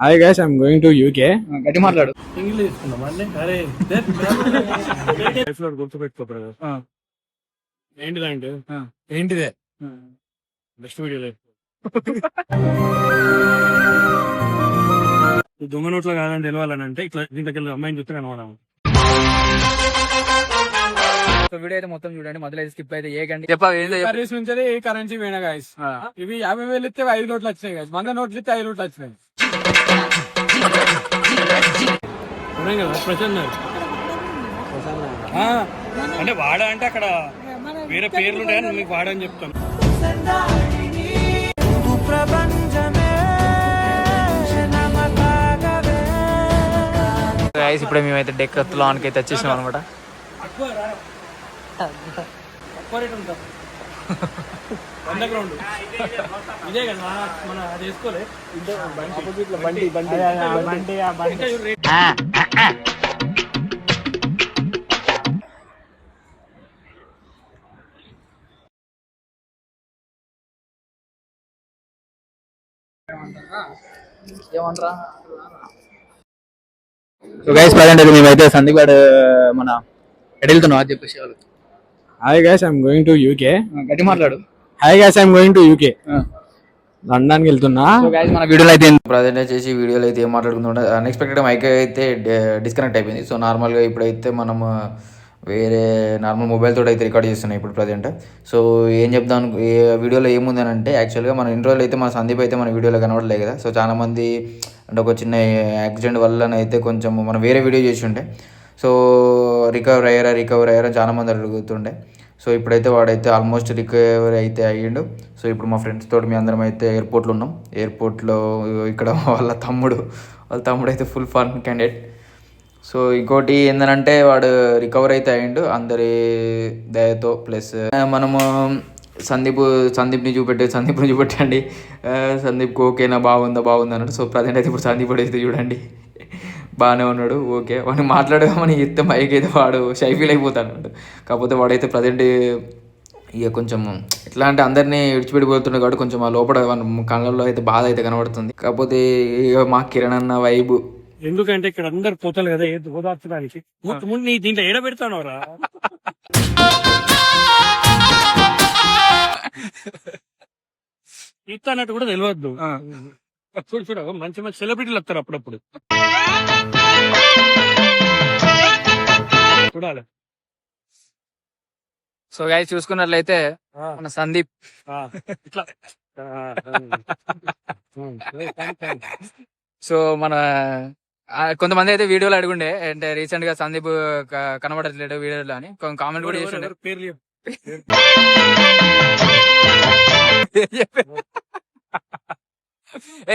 Hi guys, I'm going to UK. గట్టి మాట్లాడు. English తీసుకున్నాం అంటే అరే లైఫ్ లో గుర్తుపెట్టుకో బ్రదర్. ఏంటిదంటే ఏంటిదే బెస్ట్ వీడియో లేదు. దొంగ నోట్లో కాదని తెలవాలని అంటే ఇట్లా దీంట్లోకి అమ్మాయిని చూస్తే కనబడాము. వీడియో అయితే మొత్తం చూడండి, మొదలైతే స్కిప్ అయితే ఏ గంట కర్రీస్ నుంచి ఏ కరెన్సీ పోయినా గాయస్. ఇవి 50,000 ఇస్తే 5 నోట్లు వచ్చినాయి గాయస్. 100 నోట్లు ఇస్తే 5 నోట్లు వచ్చినాయి. ఉన్నాయి కదా ప్రసన్న అంటే వాడా అంటే అక్కడ వేరే పేర్లు ఉంటాయని మీకు వాడని చెప్తాను. ఇప్పుడు మేమైతే డెక్ లాన్కి అయితే వచ్చేసినాం అనమాట. అండర్గ్రౌండ్ ఇదే కదా మన అది వేసుకోలే ఏమంటారా. సో గైస్ ప్రజెంట్ అయితే మేమైతే సందీప్ గారు మన ఎటు వెళ్తున్నాం అది చెప్పేసి వాళ్ళు. Hi guys, I'm going to UK. గట్టి మాట్లాడు. Hi guys, I'm going to UK. London కి వెళ్తున్నా. సో గైస్ మన వీడియోలో అయితే ప్రజెంట్ చేసి వీడియోలో అయితే ఏం మాట్లాడుకుంటుంటే అన్ఎక్స్పెక్టెడ్ మైక్ అయితే డిస్కనెక్ట్ అయిపోయింది. సో నార్మల్గా ఇప్పుడైతే మనం వేరే నార్మల్ మొబైల్ తోటి అయితే రికార్డ్ చేస్తున్నాం ఇప్పుడు ప్రజెంట్. సో ఏం చెప్దాం వీడియోలో ఏముంది అని అంటే యాక్చువల్గా మన ఇన్ని రోజులు అయితే మన సందీప్ అయితే మన వీడియోలో కనబడలేదు కదా. సో చాలామంది అంటే ఒక చిన్న యాక్సిడెంట్ వల్లనైతే కొంచెం మనం వేరే వీడియో చేసి ఉంటే సో రికవర్ అయ్యారా చాలామంది అడుగుతుండే. సో ఇప్పుడైతే వాడైతే ఆల్మోస్ట్ రికవరీ అయితే అయ్యిండు. సో ఇప్పుడు మా ఫ్రెండ్స్ తోటి మీ అందరం అయితే ఎయిర్పోర్ట్లో ఉన్నాం. ఎయిర్పోర్ట్లో ఇక్కడ వాళ్ళ తమ్ముడు అయితే ఫుల్ ఫన్ క్యాండిడేట్. సో ఇంకోటి ఏంటంటే వాడు రికవర్ అయితే అయ్యిండు అందరి దయతో. ప్లస్ మనము సందీప్ని చూపెట్టండి. సందీప్కి ఓకేనా బాగుందా అన్నట్టు. సో ప్రజెంట్ అయితే ఇప్పుడు సందీప్ అయితే చూడండి బాగానే ఉన్నాడు. ఓకే వాడిని మాట్లాడమని చెప్తే మైక్ అయితే వాడు షై ఫీల్ అయిపోతాడు అన్నట్టు. కాకపోతే వాడైతే ప్రజెంట్ ఇక కొంచెం ఎట్లా అంటే అందరినీ విడిచిపెట్టిపోతుండే కాబట్టి కొంచెం ఆ లోపల కళ్ళల్లో అయితే బాధ అయితే కనబడుతుంది. కాకపోతే ఇక మా కిరణ్ అన్న వైబు ఎందుకంటే ఇక్కడ అందరు పోతారు కదా ఓదార్చడానికి. ముందు నీ దీంట్లో ఏడ పెడతాను రా ఇస్తానట్టు కూడా తెలియద్దు. చూడు మంచి సెలబ్రిటీలు వస్తారు అప్పుడప్పుడు చూడాలి. సో గైస్ చూసుకున్నట్లయితే మన సందీప్ ఇట్లా సో మన కొంతమంది అయితే వీడియోలో అడుగుండే అంటే రీసెంట్ గా సందీప్ కనబడట్లేడు వీడియోలో అని కామెంట్ కూడా చేసిండే. పేర్లు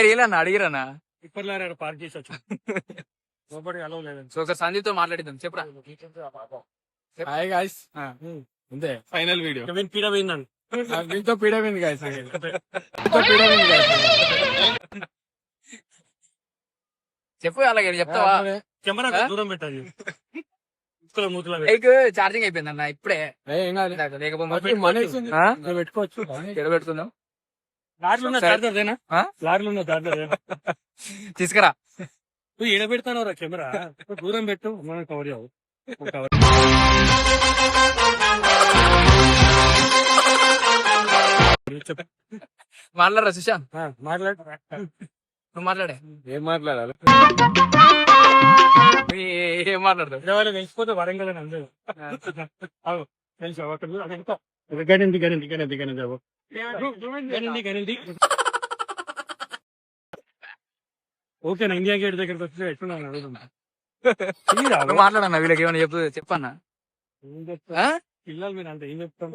రీలన్నా అడిగిరన్నా ఇప్పటిలారా పార్క్ చేసి వచ్చా లోపలికి అలవ్ లేదండి. సో ఒకసారి సందీప్ తో మాట్లాడిద్దాం. చెప్పురా. Hi guys. అంతే ఫైనల్ వీడియో. పీడ పోయిందండి. దీంతో పీడ పోయింది గాయ్స్. చెప్పు అలాగే చెప్తావా. కెమెరా దూరం పెట్టాలి. ఛార్జింగ్ అయిపోయింది అన్న ఇప్పుడే. పెట్టుకోవచ్చు పెట్టుకుందాం. తీసుకురా. నువ్వు ఎడ పెడతాను రా కెమెరా దూరం పెట్టు మనం కవర్ చేయవు. మాట్లాడరా సుశాంత్. మాట్లాడు. నువ్వు మాట్లాడే. ఏం మాట్లాడాలి ఏం మాట్లాడతావు. తెలిసిపోతే వరంగల్ అని అందరూ తెలుసు. గనండి ఓకేనా. ఇండియా గేట్ దగ్గరకు వస్తే ఎట్లున్నాను అడుగుతున్నా. మాట్లాడన్నా వీళ్ళకి ఏమైనా చెప్పన్నా. పిల్లలు మీరు అంత ఏం చెప్తాం.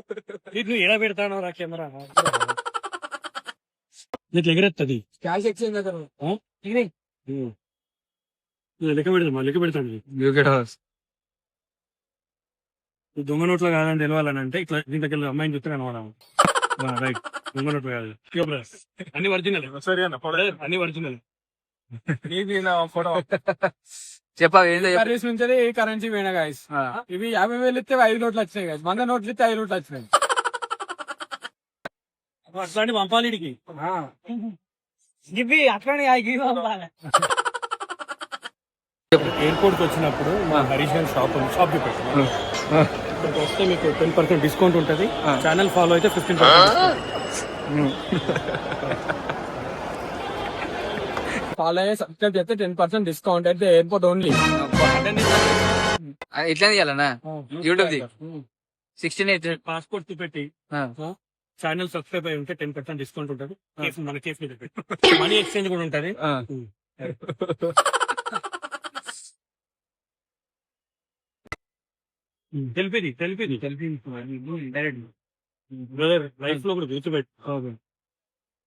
నువ్వు ఎడ పెడతానో రా కెమెరా నీకు ఎగరెత్తది. లెక్క పెడతాను. దొంగ నోట్లో కాదని తెలవాలని అంటే ఇట్లా దీంట్లోకి అమ్మాయిని చూస్తే కనబడాము. రైట్ దొంగ నోట్లు కాదు అన్ని ఒరిజినల్. సరే అన్న అన్ని ఒరిజినల్. చెప్పా కర్రీస్ నుంచి ఏ కరెన్సీ పోయినా గాయస్. ఇవి 50,000 ఇస్తే 5 నోట్లు వచ్చినాయి గాయస్. 100 నోట్లు ఇస్తే 5 నోట్లు వచ్చినాయి. అట్లాంటి పంపాలిడికి ఇవి అట్లనే ఎయిర్పోర్ట్ కి వచ్చినప్పుడు మా హరీష్ గారి షాప్ పెట్టాను. ఇక్కడికి వస్తే మీకు 10% డిస్కౌంట్ ఉంటుంది. ఛానల్ ఫాలో అయితే 15%. ఫాలో అయ్యే సబ్స్క్రైబ్ చేస్తే 10% డిస్కౌంట్ అయితే ఎయిర్పోర్ట్ ఓన్లీ. ఎట్లా తీయాలన్నా యూట్యూబ్ ది 16 పాస్పోర్ట్ చూపెట్టి ఛానల్ సబ్స్క్రైబ్ అయి ఉంటే 10% డిస్కౌంట్ ఉంటుంది. మన కేఫ్ మీద పెట్టి మనీ ఎక్స్చేంజ్ కూడా ఉంటుంది. తెలిపేది డైరెక్ట్ బ్రదర్ లైఫ్ లో కూడా గుర్తుపెట్టు.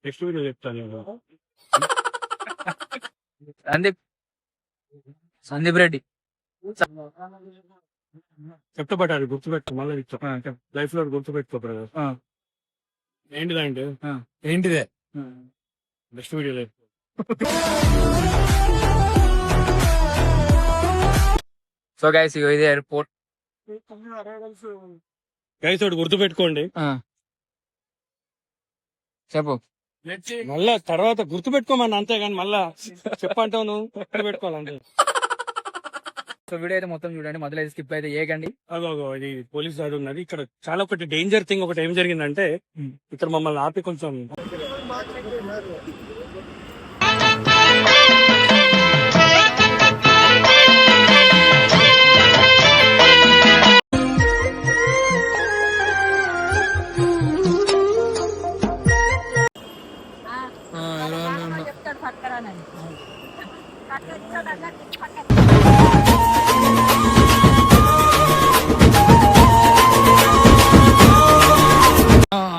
నెక్స్ట్ వీడియో చెప్తాను. సందీప్ రెడ్డి చెప్తాబట్టారు గుర్తుపెట్టు. మళ్ళీ లైఫ్ లో గుర్తుపెట్టుకో బ్రదర్. ఏంటిదంటే ఏంటిదే నెక్స్ట్ వీడియో లేదు. సో గైస్ ఇది ఎయిర్పోర్ట్. గైస్ ఒకటి గుర్తుపెట్టుకోండి. చెప్పు. మళ్ళా తర్వాత గుర్తుపెట్టుకోమని అంతేగాని మళ్ళా చెప్పంటావు నువ్వు గుర్తుపెట్టుకోవాలంటే. సో వీడియో అయితే మొత్తం చూడండి, మొదలు అయితే స్కిప్ అయితే చేయకండి. అగో ఇది పోలీస్ దాడి ఉన్నది ఇక్కడ. చాలా ఒకటి డేంజర్ థింగ్ ఒకటి ఏం జరిగిందంటే ఇక్కడ మమ్మల్ని ఆపి కొంచెం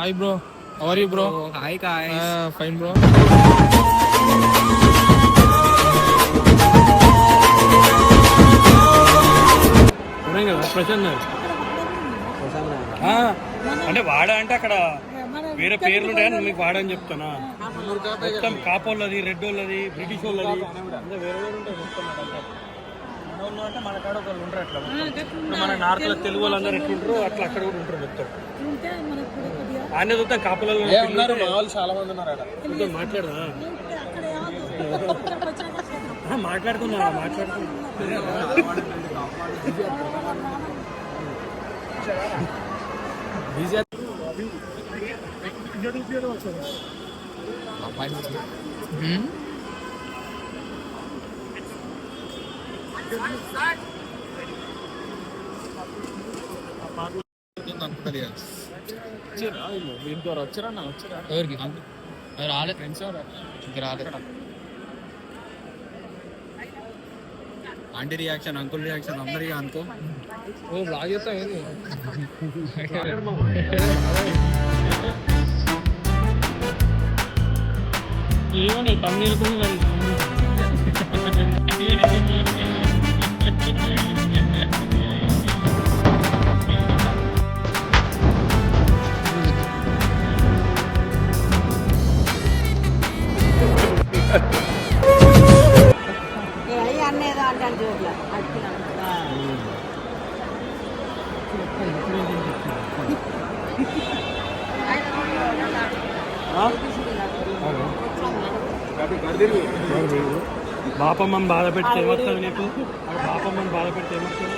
hi bro, how are you bro? Hi guys, fine bro. Prasanna అంటే వాడా అంటే అక్కడ వేరే పేర్లు ఉంటాయని మీకు వాడని చెప్తానా. మొత్తం కాపోళ్ళది, రెడ్ వాళ్ళది, బ్రిటిష్ వాళ్ళది వేరే వేరే ఉంటాయి మొత్తం. అంటే మన కాడ ఒకళ్ళు ఉంటారు అట్లా. ఇప్పుడు మన నార్త్ లో తెలుగు వాళ్ళందరూ ఎట్లుంటారు అట్లా అక్కడ కూడా ఉంటారు మొత్తం. ఆయన చూద్దాం కాపులలో చాలా మంది ఉన్నారు. మాట్లాడదా మాట్లాడుకున్నా ఎవరికి రాలేదు, ఫ్రెండ్స్ రాలేదు. ఆంటీ రియాక్షన్, అంకుల్ రియాక్షన్ అందరికీ అనుకో. ఓ బ్లాగ్ చేస్తాం ఏంది? ఏమో తమిళ బాపమ్మని బాధ పెడితే ఏమొస్తుంది నీకు? బాపమ్మని బాధ పెడితే ఏమొస్తుంది?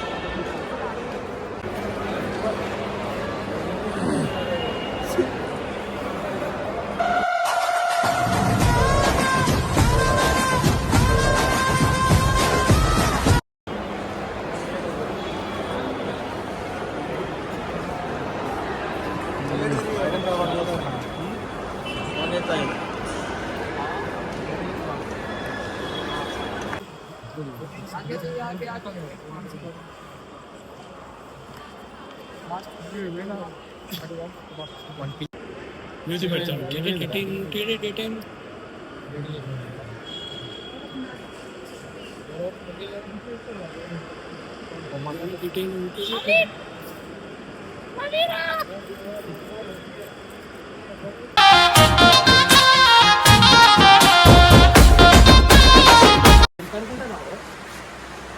మ్యూజిక్ పెట్టాను.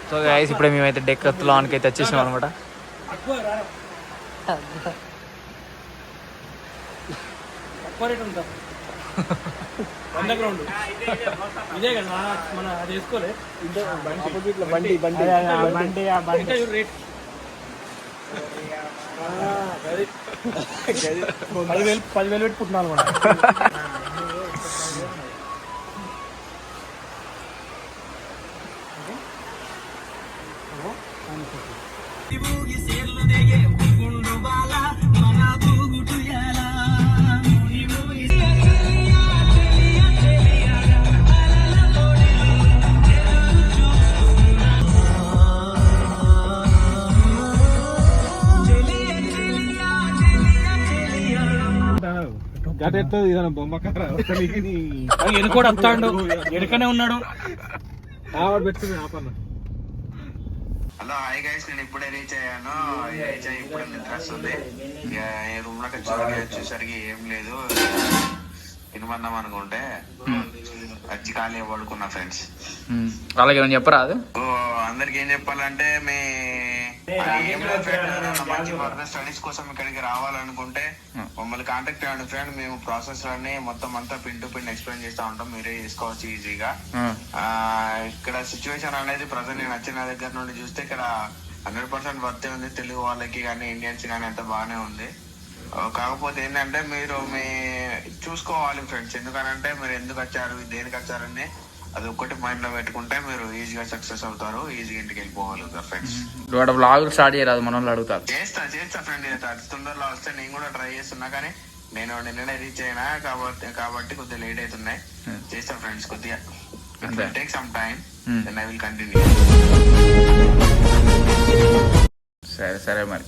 సో గైస్ ఇప్పుడే మేమైతే డెక్కత్లాన్కి అయితే వచ్చేసినాం అనమాట. వంద గ్రౌండ్ ఇదే కదా మన అది వేసుకోలే రేట్ 10,000 పెట్టుకుంటున్నాను కూడా ఎనుకోడు వస్తాడు ఎడకనే ఉన్నాడు. హలో హాయ్ గైస్, నేను ఇప్పుడే రీచ్ అయ్యాను. రీచ్ అయ్యి ఇప్పుడు నిద్ర వస్తుంది. ఇక రూమ్ లోకి వచ్చేసరికి ఏం లేదు, తినమన్నాం అనుకుంటే వచ్చి ఖాళీ పడుకున్నా ఫ్రెండ్స్. వాళ్ళకి ఏమైనా చెప్పరాదు? సో అందరికి ఏం చెప్పాలంటే ఏం లేదు ఫ్రెండ్, మంచి ఫర్దర్ స్టడీస్ కోసం ఇక్కడికి రావాలనుకుంటే మమ్మల్ని కాంటాక్ట్ అవ్వండి ఫ్రెండ్. మేము ప్రాసెస్ అన్ని మొత్తం అంతా పిన్ టు పిన్ ఎక్స్ప్లెయిన్ చేస్తా ఉంటాం, మీరే చేసుకోవచ్చు ఈజీగా. ఇక్కడ సిచ్యువేషన్ అనేది ప్రజెంట్ నేను వచ్చిన దగ్గర నుండి చూస్తే ఇక్కడ 100% వర్తే ఉంది. తెలుగు వాళ్ళకి కానీ ఇండియన్స్ కానీ అంత బాగానే ఉంది. కాకపోతే ఏంటంటే మీరు చూసుకోవాలి ఫ్రెండ్స్, ఎందుకనంటే మీరు ఎందుకు వచ్చారు, దేనికి వచ్చారని అది ఒక్కటి మైండ్ లో పెట్టుకుంటే మీరు ఈజీగా సక్సెస్ అవుతారు, ఈజీగా ఇంటికి వెళ్ళిపోగలుగుతారు ఫ్రెండ్స్. బ్లాగ్ స్టార్ట్ చేయరాదు, మన వాళ్ళు అడుగుతారు. చేస్తా ఫ్రెండ్, తొందరలో వస్తే నేను కూడా ట్రై చేస్తున్నా, కానీ నేను నిన్ననే రీచ్ అయినా కాబట్టి కొద్దిగా లేట్ అవుతున్నాయి. చేస్తా ఫ్రెండ్స్, కొద్దిగా take some time, then I will continue. సరే మరి.